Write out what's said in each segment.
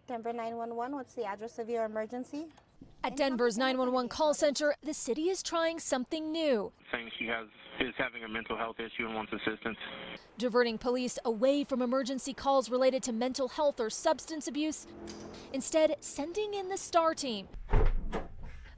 Denver 911, what's the address of your emergency? At Denver's 911 call center, the city is trying something new. Saying she is having a mental health issue and wants assistance. Diverting police away from emergency calls related to mental health or substance abuse, instead sending in the STAR team.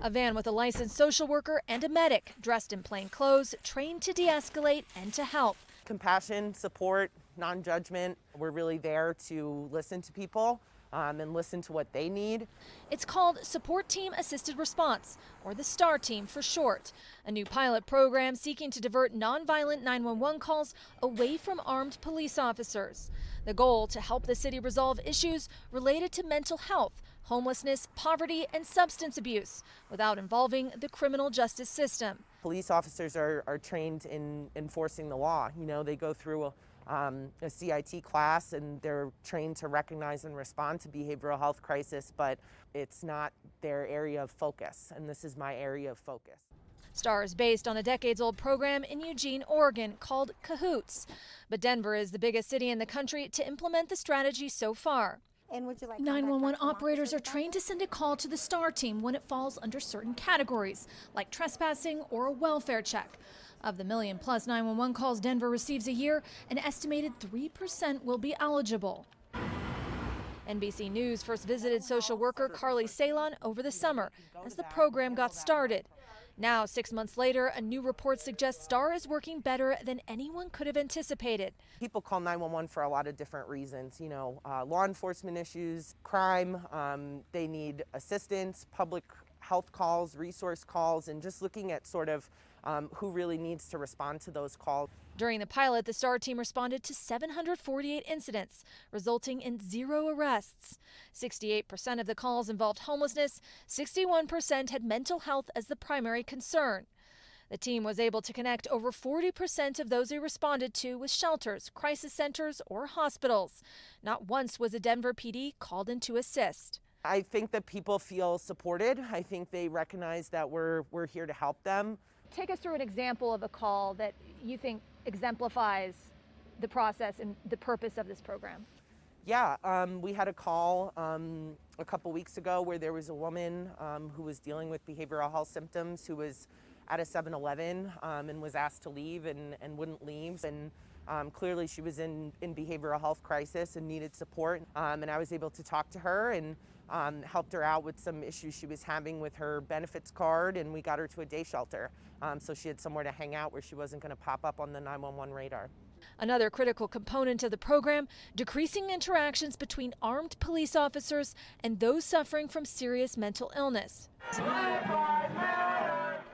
A van with a licensed social worker and a medic, dressed in plain clothes, trained to de-escalate and to help. Compassion, support, non-judgment. We're really there to listen to people and listen to what they need. It's called Support Team Assisted Response, or the STAR team for short, a new pilot program seeking to divert nonviolent 911 calls away from armed police officers. The goal to help the city resolve issues related to mental health, homelessness, poverty, and substance abuse without involving the criminal justice system. Police officers are trained in enforcing the law. You know, they go through a CIT class and they're trained to recognize and respond to behavioral health crisis, but it's not their area of focus, and this is my area of focus. STAR is based on a decades-old program in Eugene, Oregon called Cahoots, but Denver is the biggest city in the country to implement the strategy so far. And would you like 911 operators are trained to send a call to the STAR team when it falls under certain categories, like trespassing or a welfare check. Of the million-plus 911 calls Denver receives a year, an estimated 3% will be eligible. NBC News first visited social worker Carleigh Sailon over the summer as the program got started. Now, 6 months later, a new report suggests STAR is working better than anyone could have anticipated. People call 911 for a lot of different reasons, you know, law enforcement issues, crime, they need assistance, public health calls, resource calls, and just looking at sort of who really needs to respond to those calls. During the pilot, the STAR team responded to 748 incidents, resulting in 0 arrests. 68% of the calls involved homelessness, 61% had mental health as the primary concern. The team was able to connect over 40% of those they responded to with shelters, crisis centers, or hospitals. Not once was a Denver PD called in to assist. I think that people feel supported. I think they recognize that we're here to help them. Take us through an example of a call that you think exemplifies the process and the purpose of this program. Yeah, we had a call a couple weeks ago where there was a woman who was dealing with behavioral health symptoms who was at a 7-Eleven and was asked to leave and wouldn't leave. And clearly she was in behavioral health crisis and needed support. And I was able to talk to her and helped her out with some issues she was having with her benefits card, and we got her to a day shelter so she had somewhere to hang out where she wasn't going to pop up on the 911 radar. Another critical component of the program, decreasing interactions between armed police officers and those suffering from serious mental illness.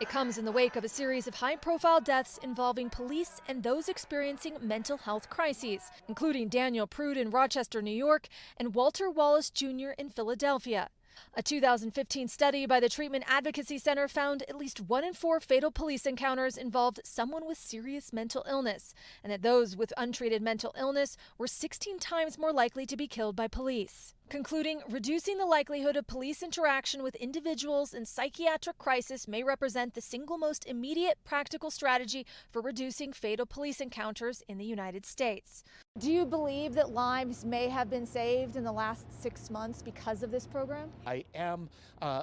It comes in the wake of a series of high-profile deaths involving police and those experiencing mental health crises, including Daniel Prude in Rochester, New York, and Walter Wallace Jr. in Philadelphia. A 2015 study by the Treatment Advocacy Center found at least 1 in 4 fatal police encounters involved someone with serious mental illness, and that those with untreated mental illness were 16 times more likely to be killed by police. Concluding, reducing the likelihood of police interaction with individuals in psychiatric crisis may represent the single most immediate practical strategy for reducing fatal police encounters in the United States. Do you believe that lives may have been saved in the last 6 months because of this program? I am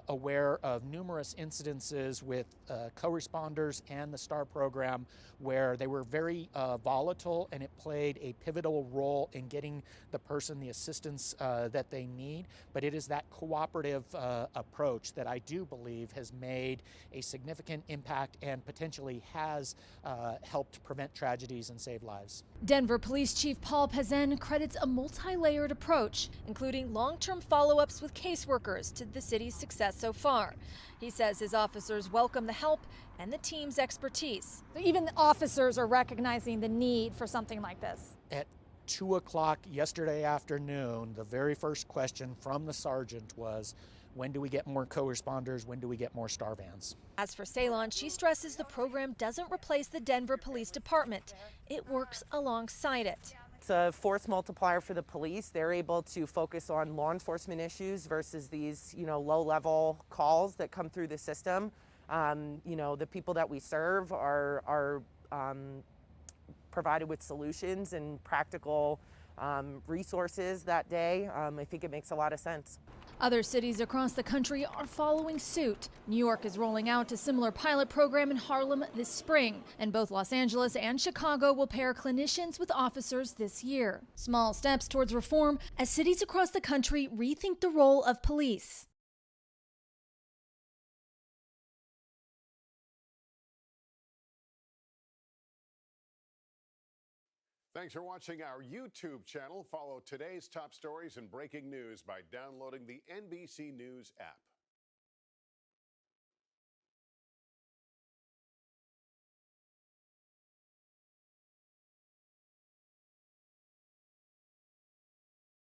aware of numerous incidences with co-responders and the STAR program where they were very volatile, and it played a pivotal role in getting the person the assistance that they need. But it is that cooperative approach that I do believe has made a significant impact and potentially has helped prevent tragedies and save lives. Denver Police Chief Paul Pezen credits a multi-layered approach, including long-term follow-ups with caseworkers to the city's success so far. He says his officers welcome the help and the team's expertise. Even the officers are recognizing the need for something like this. At 2 o'clock yesterday afternoon, the very first question from the sergeant was, when do we get more co-responders? When do we get more STAR vans? As for Sailon, she stresses the program doesn't replace the Denver Police Department. It works alongside it. It's a force multiplier for the police. They're able to focus on law enforcement issues versus these, low-level calls that come through the system. The people that we serve are provided with solutions and practical resources that day, I think it makes a lot of sense. Other cities across the country are following suit. New York is rolling out a similar pilot program in Harlem this spring, and both Los Angeles and Chicago will pair clinicians with officers this year. Small steps towards reform as cities across the country rethink the role of police. Thanks for watching our YouTube channel. Follow today's top stories and breaking news by downloading the NBC News app.